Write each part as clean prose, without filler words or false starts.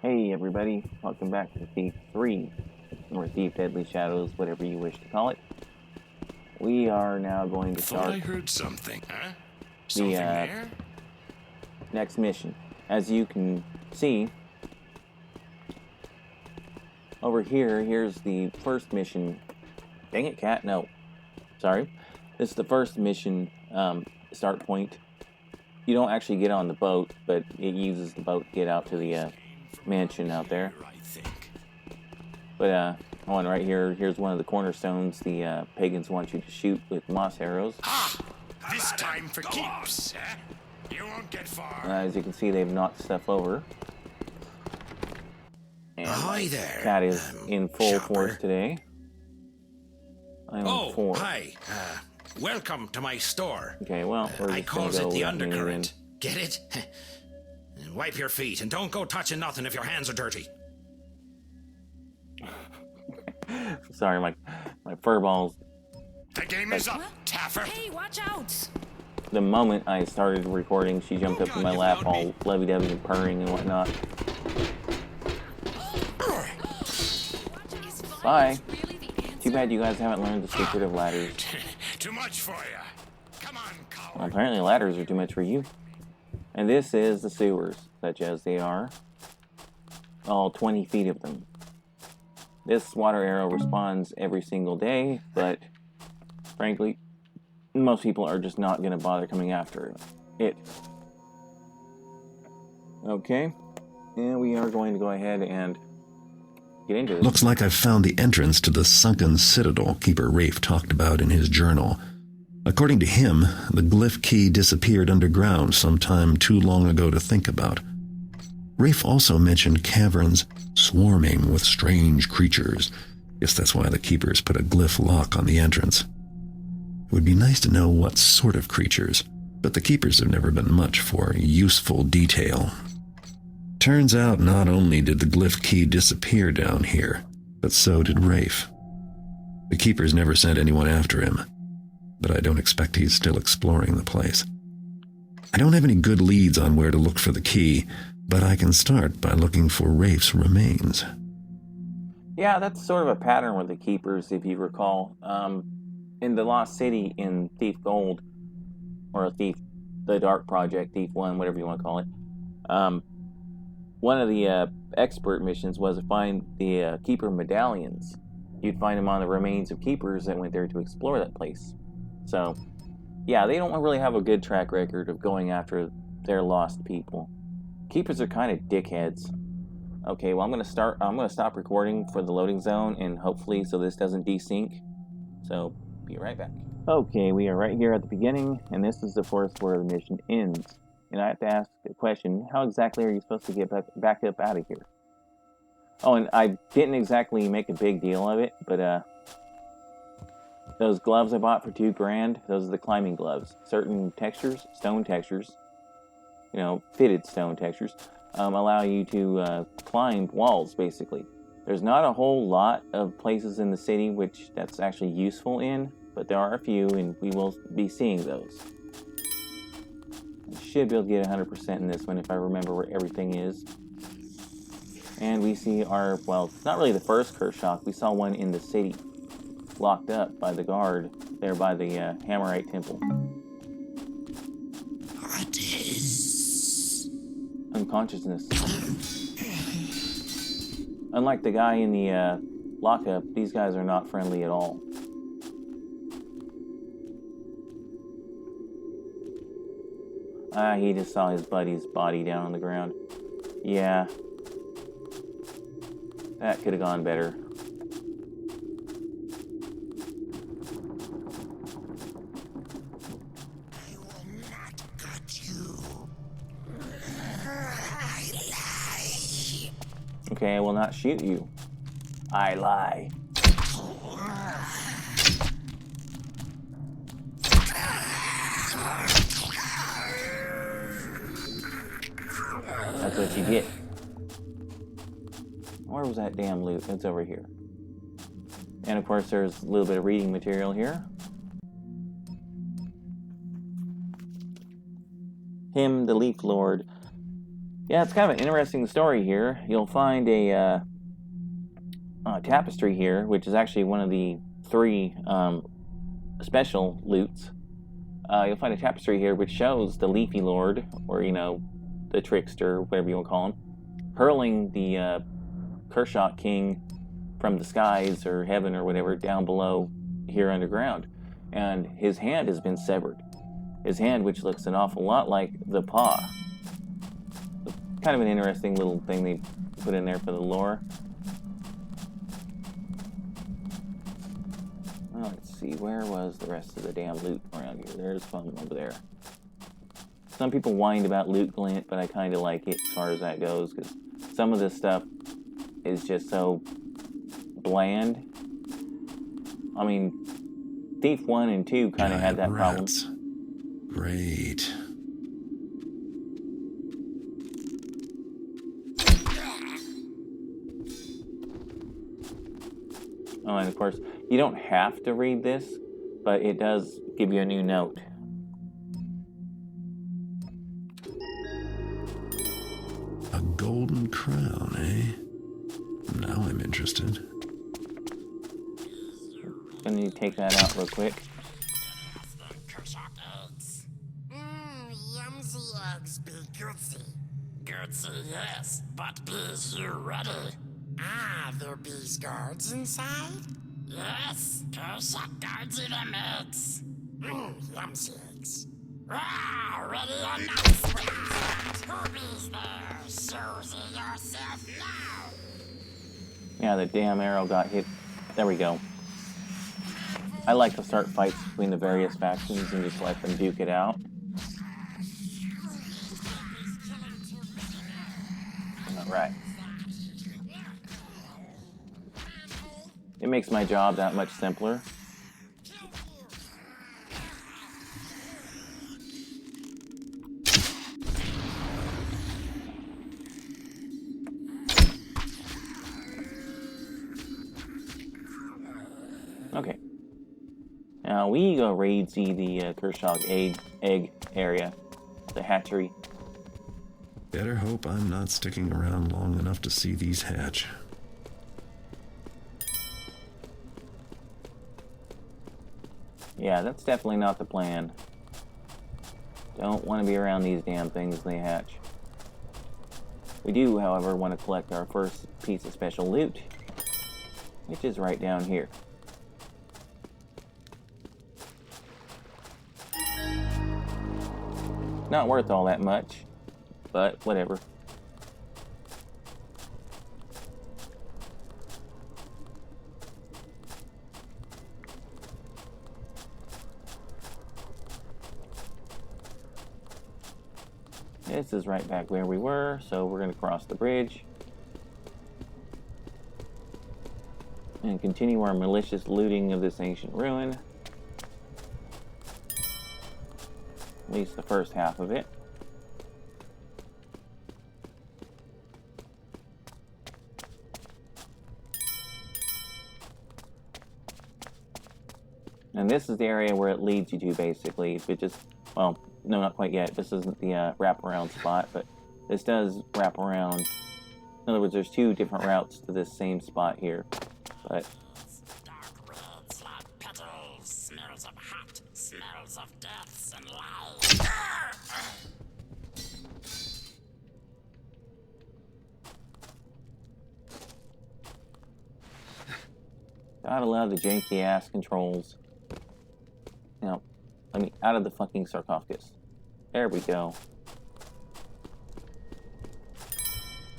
Hey everybody, welcome back to Thief 3, or Thief Deadly Shadows, whatever you wish to call it. We are now going to start I heard something, huh? the There? next mission. As you can see, over here, here's the first mission. Dang it, cat, no. Sorry. This is the first mission start point. You don't actually get on the boat, but it uses the boat to get out to the mansion out there. But on right here, here's one of the cornerstones the pagans want you to shoot with moss arrows. This time for keeps, eh? You won't get far. As you can see, they've knocked stuff over. And Hi there. cat is in full force today. I'm on 4. Hi. Welcome to my store. Okay, well, we're I just gonna calls go it the with undercurrent. Get it? Wipe your feet and don't go touching nothing if your hands are dirty. Sorry, my fur balls. The game is up, Taffer. Hey, watch out! The moment I started recording, she jumped up in my lap, all lovey-dovey and purring and whatnot. Bye. Too bad you guys haven't learned the secret of ladders. Too much for you. Come on, coward. Well, apparently ladders are too much for you. And this is the sewers, such as they are. All 20 feet of them. This water arrow respawns every single day, but frankly, most people are just not going to bother coming after it. Okay, and we are going to go ahead and get into this. Looks like I've found the entrance to the sunken citadel Keeper Rafe talked about in his journal. According to him, the glyph key disappeared underground sometime too long ago to think about. Rafe also mentioned caverns swarming with strange creatures. Guess that's why the Keepers put a glyph lock on the entrance. It would be nice to know what sort of creatures, but the Keepers have never been much for useful detail. Turns out not only did the glyph key disappear down here, but so did Rafe. The Keepers never sent anyone after him, but I don't expect he's still exploring the place. I don't have any good leads on where to look for the key, but I can start by looking for Rafe's remains. Yeah, that's sort of a pattern with the Keepers, if you recall. In the Lost City in Thief Gold, or the Dark Project, Thief 1, whatever you want to call it, one of the expert missions was to find the Keeper medallions. You'd find them on the remains of Keepers that went there to explore that place. So, yeah, they don't really have a good track record of going after their lost people. Keepers are kind of dickheads. Okay, well, I'm gonna stop recording for the loading zone, and hopefully so this doesn't desync. So, be right back. Okay, we are right here at the beginning, and this is of course where the mission ends. And I have to ask the question, how exactly are you supposed to get back up out of here? Oh, and I didn't exactly make a big deal of it, but those gloves I bought for $2,000, those are the climbing gloves. Certain textures, stone textures, fitted stone textures, allow you to climb walls, basically. There's not a whole lot of places in the city which that's actually useful in, but there are a few, and we will be seeing those. I should be able to get 100% in this one if I remember where everything is. And we see it's not really the first Kurshock. We saw one in the city, locked up by the guard there by the Hammerite Temple. What is? Unconsciousness. Unlike the guy in the lockup, these guys are not friendly at all. He just saw his buddy's body down on the ground. Yeah. That could have gone better. I will not cut you. I lie. Okay, I will not shoot you. I lie. That's what you get. Where was that damn loot? It's over here. And of course there's a little bit of reading material here. Him, the Leaf Lord, Yeah, it's kind of an interesting story here. You'll find a tapestry here, which is actually one of the 3 special loots. You'll find a tapestry here which shows the Leafy Lord, or, the Trickster, whatever you want to call him, hurling the Kurshocking from the skies or heaven or whatever down below here underground. And his hand has been severed. His hand, which looks an awful lot like the paw. Kind of an interesting little thing they put in there for the lore. Well, let's see, where was the rest of the damn loot around here? There's one over there. Some people whined about loot glint, but I kind of like it as far as that goes, because some of this stuff is just so bland. I mean, Thief 1 and 2 kind of had that problem. Great. Oh, and of course, you don't have to read this, but it does give you a new note. A golden crown, eh? Now I'm interested. Gonna need to take that out real quick. Yumsy eggs be goodsy. Goodsy, yes, but bees you ready? Ah, there bees guards inside? Yes, Kurshok guards in them eggs. Yumsy eggs. Ah, ready or not, sweet. Who bees there? Susie yourself now. Yeah, the damn arrow got hit. There we go. I like to start fights between the various factions and just let them duke it out. Alright. It makes my job that much simpler. Okay. Now we go raid see the Kurshok egg area, the hatchery. Better hope I'm not sticking around long enough to see these hatch. Yeah, that's definitely not the plan. Don't want to be around these damn things when they hatch. We do, however, want to collect our first piece of special loot, which is right down here. Not worth all that much, but whatever. This is right back where we were, so we're going to cross the bridge and continue our malicious looting of this ancient ruin. At least the first half of it. And this is the area where it leads you to, basically. It just, well, no, not quite yet. This isn't the wraparound spot, but this does wrap around. In other words, there's 2 different routes to this same spot here. But Dark red like petals, smells of hot, smells of deaths and lies. gotta love the janky ass controls. Now, let me out of the fucking sarcophagus. There we go.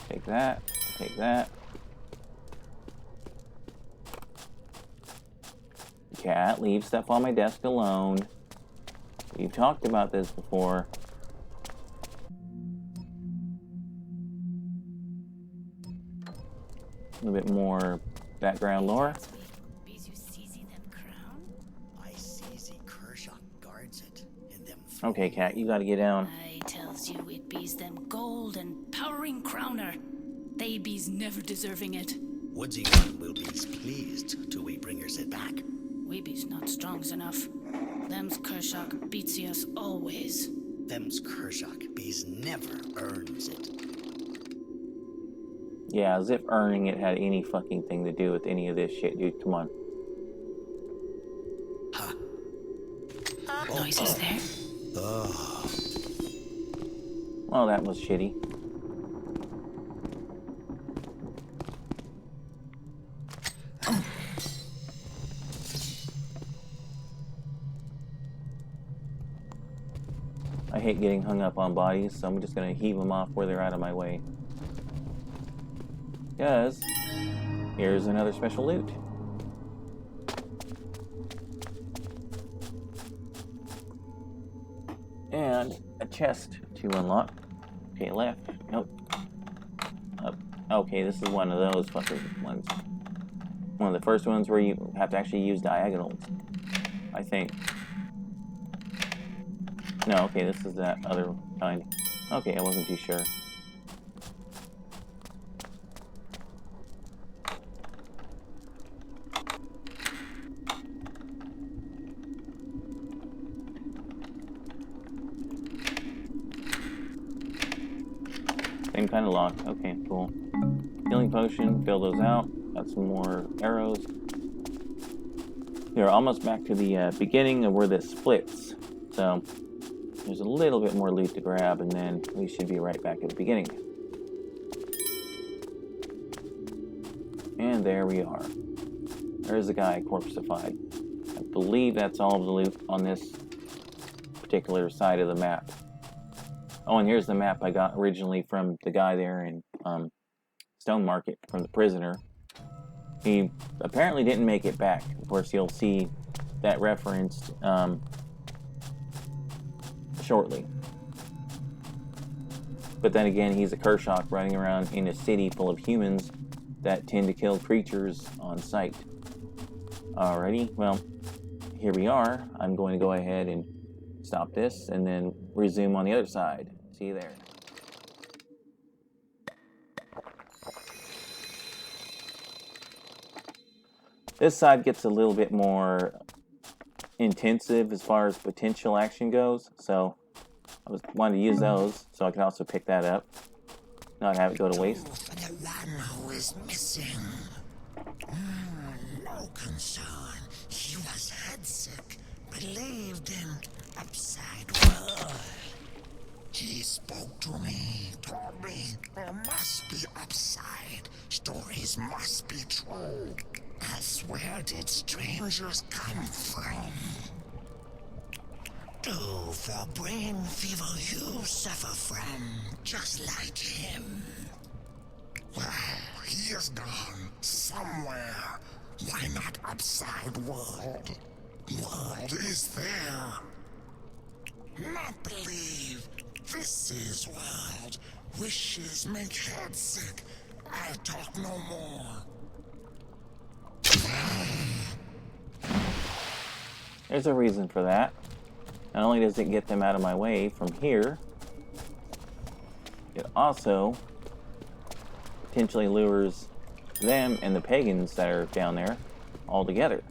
Take that. Take that. Cat, leave stuff on my desk alone. We've talked about this before. A little bit more background lore. Okay, Cat, you gotta get down. I tells you it bees them gold and powering crowner. They bees never deserving it. Woodsy one will be pleased till we bring her it back. We bees not strongs enough. Them's Kurshok beats us always. Them's Kurshok bees never earns it. Yeah, as if earning it had any fucking thing to do with any of this shit, dude. Come on. Noises there? Well, that was shitty. I hate getting hung up on bodies, so I'm just gonna heave them off where they're out of my way. Because here's another special loot. And a chest to unlock. Okay, left. Nope. Up. Okay, this is one of those fucking ones. One of the first ones where you have to actually use diagonals, I think. No, okay, this is that other kind. Okay, I wasn't too sure. Same kind of lock. Okay, cool. Healing potion, fill those out. Got some more arrows. We're almost back to the beginning of where this splits. So there's a little bit more loot to grab, and then we should be right back at the beginning. And there we are. There's the guy corpseified. I believe that's all of the loot on this particular side of the map. Oh, and here's the map I got originally from the guy there in Stone Market, from the prisoner. He apparently didn't make it back. Of course, you'll see that referenced shortly. But then again, he's a Kurshok running around in a city full of humans that tend to kill creatures on sight. Alrighty, well, here we are. I'm going to go ahead and stop this and then resume on the other side. See you there. This side gets a little bit more intensive as far as potential action goes, so I wanted to use those so I can also pick that up, not have it go to waste. For the one who is missing. No concern. He was headsick. Believed in upside world. He spoke to me, told me there must be upside. Stories must be true. Else where did strangers come from? Do for brain fever you suffer from, just like him. Well, he is gone somewhere. Why not upside world? World is there. Not believe. This is world. Wishes make head sick. I'll talk no more. There's a reason for that. Not only does it get them out of my way from here, it also potentially lures them and the pagans that are down there all together.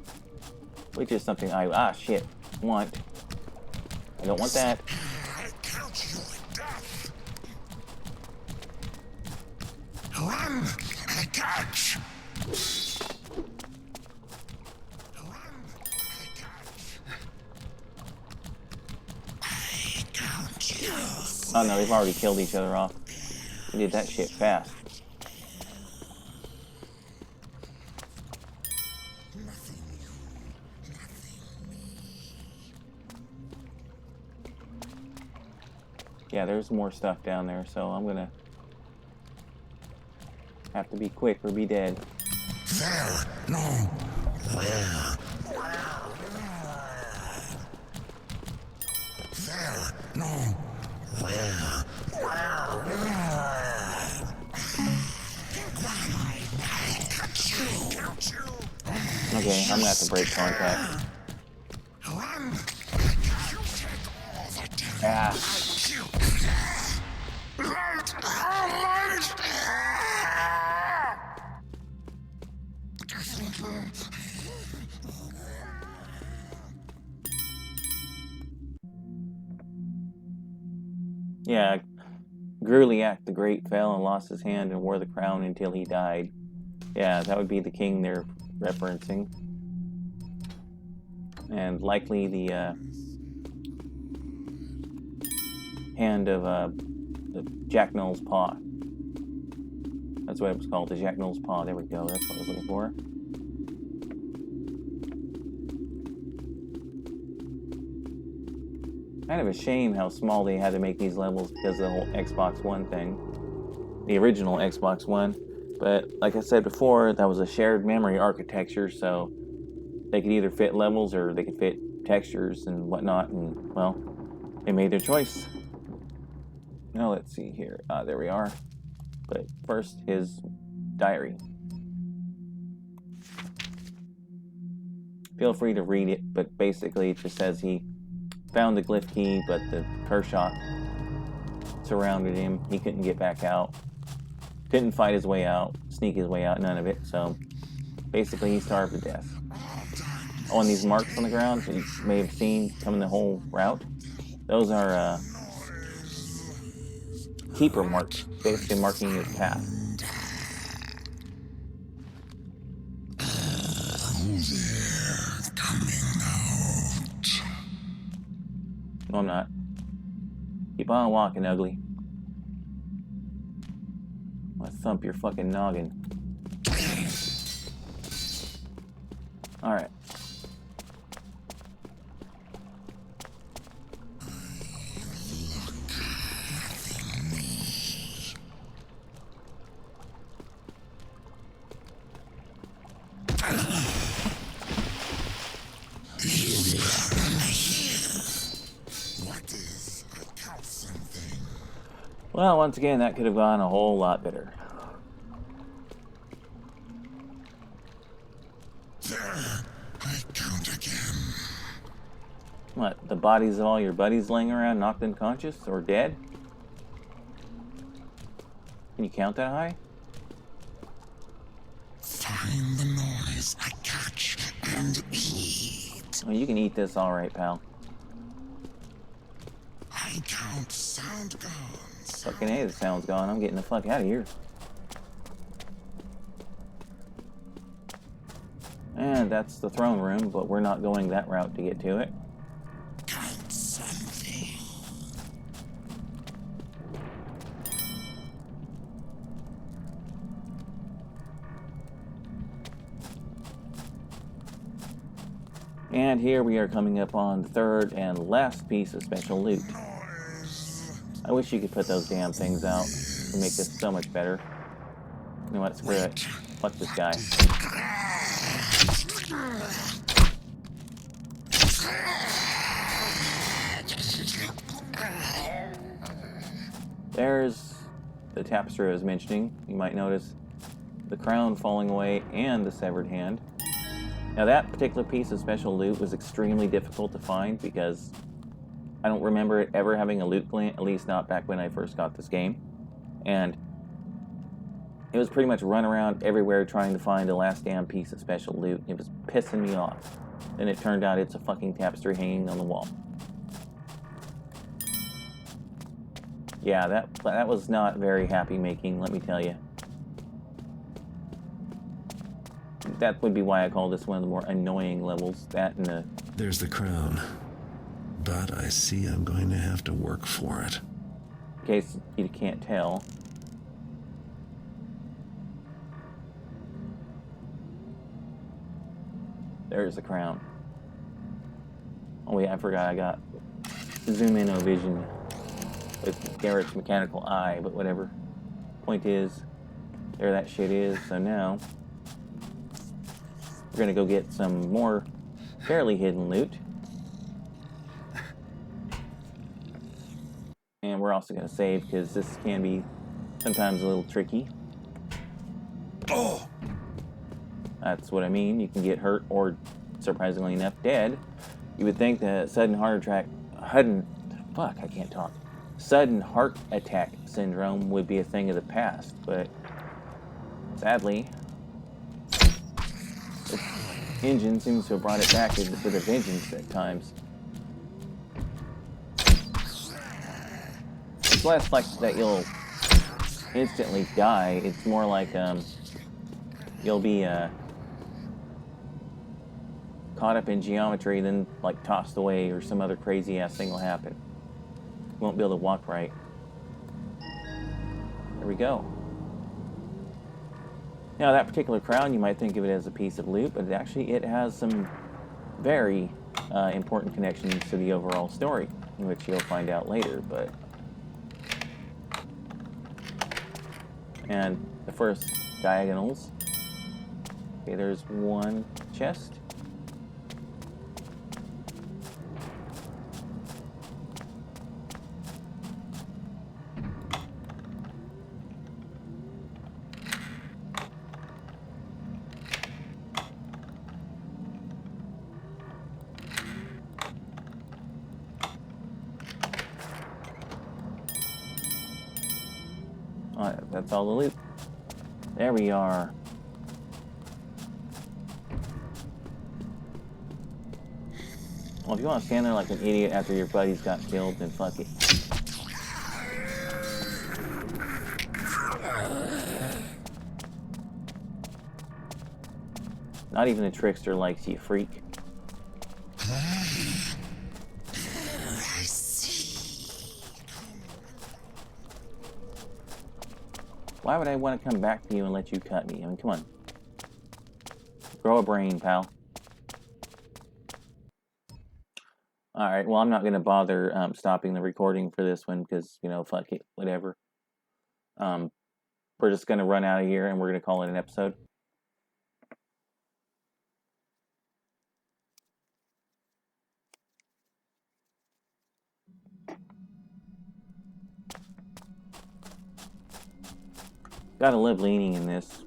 Which is something I want. I don't want that. I count you at death. Run! I catch! Oh no, they've already killed each other off. They did that shit fast. Yeah, there's more stuff down there, so I'm gonna have to be quick or be dead. There, no, where? There, no, where? Okay, I'm gonna have to break contact. Ah. Yeah, Gruliak the Great fell and lost his hand and wore the crown until he died. Yeah, that would be the king they're referencing. And likely the hand of Jack Null's paw. That's what it was called, the Jack Null's paw. There we go, that's what I was looking for. Kind of a shame how small they had to make these levels because of the whole Xbox One thing. The original Xbox One. But like I said before, that was a shared memory architecture, so they could either fit levels or they could fit textures and whatnot, and, well, they made their choice. Now let's see here. There we are. But first, his diary. Feel free to read it, but basically it just says he found the glyph key, but the Kurshok surrounded him. He couldn't get back out. Couldn't fight his way out, sneak his way out, none of it. So basically he starved to death. Oh, and these marks on the ground that you may have seen coming the whole route, those are keeper marks, basically marking his path. They're coming out. No, I'm not. Keep on walking, ugly. I'm gonna thump your fucking noggin. Alright. Well, once again, that could have gone a whole lot better. There, I count again. What, the bodies of all your buddies laying around knocked unconscious or dead? Can you count that high? Find the noise I catch and eat. Well, you can eat this alright, pal. I count sound guns. Fucking A, the sound's gone. I'm getting the fuck out of here. And that's the throne room, but we're not going that route to get to it. Count something. And here we are coming up on the third and last piece of special loot. I wish you could put those damn things out. It would make this so much better. You know what, screw it. Fuck this guy. There's the tapestry I was mentioning. You might notice the crown falling away and the severed hand. Now that particular piece of special loot was extremely difficult to find because I don't remember it ever having a loot glint, at least not back when I first got this game. And it was pretty much run around everywhere trying to find the last damn piece of special loot. It was pissing me off. Then it turned out it's a fucking tapestry hanging on the wall. Yeah, that was not very happy making, let me tell you. That would be why I call this one of the more annoying levels. That and the... There's the crown. But I see I'm going to have to work for it. In case you can't tell. There's the crown. Oh yeah, I forgot I got zoom in vision with Garrett's mechanical eye, but whatever. Point is, there that shit is. So now, we're gonna go get some more fairly hidden loot. And we're also going to save because this can be sometimes a little tricky. Oh! That's what I mean. You can get hurt or, surprisingly enough, dead. You would think that sudden heart attack syndrome would be a thing of the past, but sadly, the engine seems to have brought it back with a vengeance at times. it's less like that you'll instantly die. It's more like you'll be caught up in geometry, then like tossed away, or some other crazy ass thing will happen. You won't be able to walk right. There we go. Now that particular crown, you might think of it as a piece of loot, but actually it has some very important connections to the overall story, which you'll find out later. And the first diagonals. Okay, there's one chest. Alright, that's all the loot. There we are. Well, if you want to stand there like an idiot after your buddies got killed, then fuck it. Not even a trickster likes you, freak. Why would I want to come back to you and let you cut me? I mean, come on. Grow a brain, pal. Alright, well, I'm not going to bother stopping the recording for this one because, you know, fuck it, whatever. We're just going to run out of here and we're going to call it an episode. Gotta live leaning in this.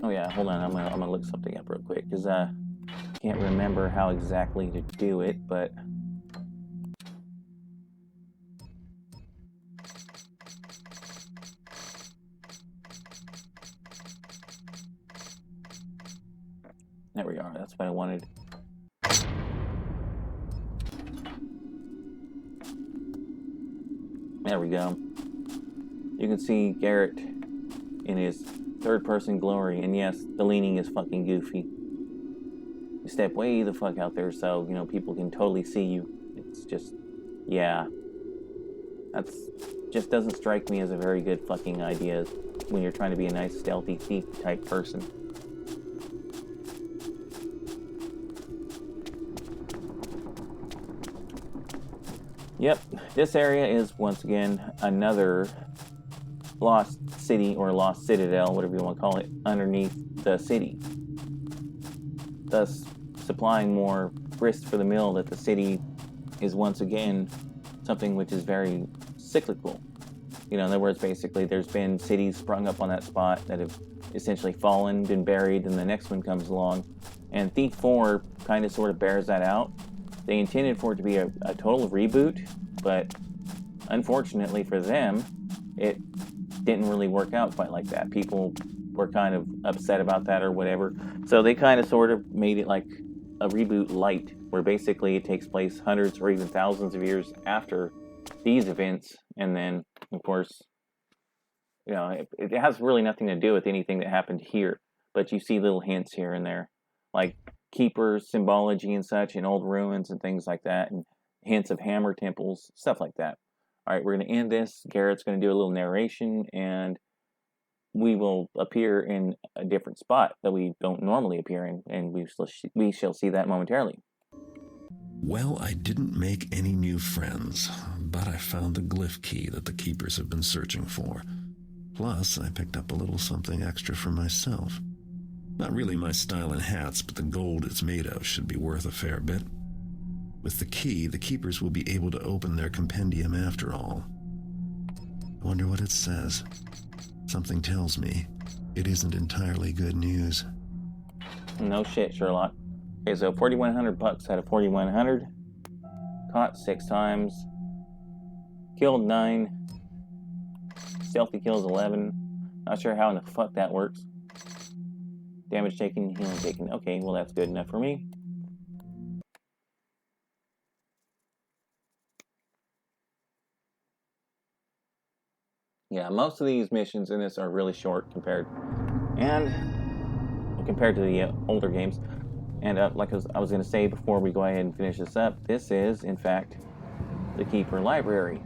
Oh yeah, hold on, I'm gonna look something up real quick, because I can't remember how exactly to do it, but... There we are, that's what I wanted. There we go. You can see Garret in his third-person glory, and yes, the leaning is fucking goofy. You step way the fuck out there so, you know, people can totally see you. It's just, yeah. That's, just doesn't strike me as a very good fucking idea when you're trying to be a nice stealthy thief type person. Yep, this area is, once again, another lost city or lost citadel, whatever you want to call it, underneath the city. Thus, supplying more grist for the mill that the city is, once again, something which is very cyclical. You know, in other words, basically, there's been cities sprung up on that spot that have essentially fallen, been buried, and the next one comes along. And Thief 4 kind of sort of bears that out. They intended for it to be a total reboot, but unfortunately for them, it didn't really work out quite like that. People were kind of upset about that or whatever. So they kind of sort of made it like a reboot light, where basically it takes place hundreds or even thousands of years after these events. And then, of course, you know, it has really nothing to do with anything that happened here. But you see little hints here and there, like keeper symbology and such in old ruins and things like that, and hints of hammer temples, stuff like that. All right, we're going to end this. Garrett's going to do a little narration, and we will appear in a different spot that we don't normally appear in, and we shall see that momentarily. Well, I didn't make any new friends, but I found the glyph key that the keepers have been searching for. Plus, I picked up a little something extra for myself. Not really my style in hats, but the gold it's made of should be worth a fair bit. With the key, the keepers will be able to open their compendium after all. I wonder what it says. Something tells me it isn't entirely good news. No shit, Sherlock. Okay, so 4,100 bucks out of 4,100. Caught 6 times. Killed 9. Stealthy kills 11. Not sure how in the fuck that works. Damage taken, healing taken. Okay, well that's good enough for me. Yeah, most of these missions in this are really short compared to the older games. And like I was going to say before we go ahead and finish this up, this is, in fact, the Keeper Library.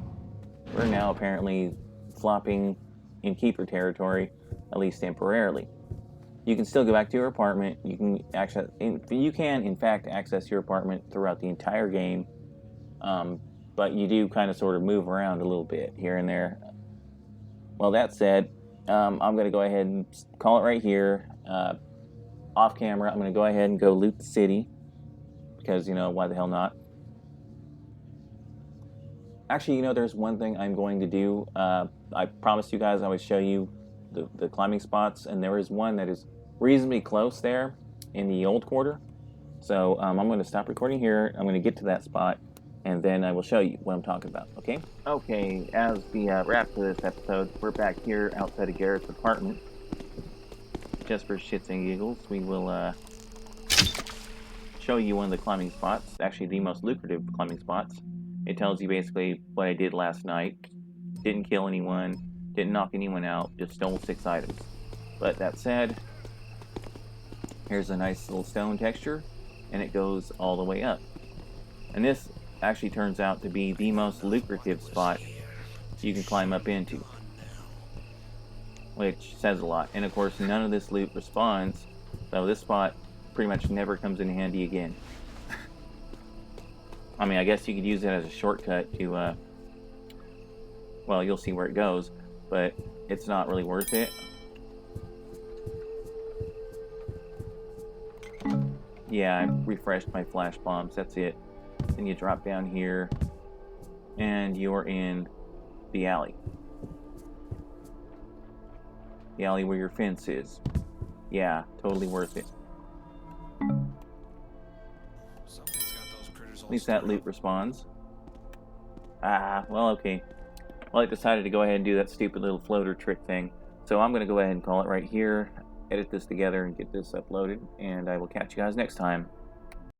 We're now apparently flopping in Keeper territory, at least temporarily. You can still go back to your apartment. You can in fact access your apartment throughout the entire game, but you do kind of sort of move around a little bit here and there. Well, that said, I'm going to go ahead and call it right here. Off camera, I'm going to go ahead and go loot the city, because, you know, why the hell not? Actually, you know, there's one thing I'm going to do. I promised you guys I would show you the climbing spots, and there is one that is reasonably close there in the old quarter. So I'm going to stop recording here. I'm going to get to that spot, and then I will show you what I'm talking about, okay? Okay, as the wrap for this episode, we're back here outside of Garrett's apartment. Just for shits and giggles, we will show you one of the climbing spots, actually the most lucrative climbing spots. It tells you basically what I did last night. Didn't kill anyone, didn't knock anyone out, just stole 6 items. But that said, here's a nice little stone texture, and it goes all the way up. And this actually turns out to be the most lucrative spot you can climb up into, which says a lot. And of course, none of this loot respawns, so this spot pretty much never comes in handy again. I mean, I guess you could use it as a shortcut to, well, you'll see where it goes, but it's not really worth it. Yeah, I refreshed my flash bombs, that's it. Then you drop down here, and you're in the alley. The alley where your fence is. Yeah, totally worth it. At least that loot respawns. Well, okay. Well, I decided to go ahead and do that stupid little floater trick thing. So I'm going to go ahead and call it right here, edit this together, and get this uploaded. And I will catch you guys next time.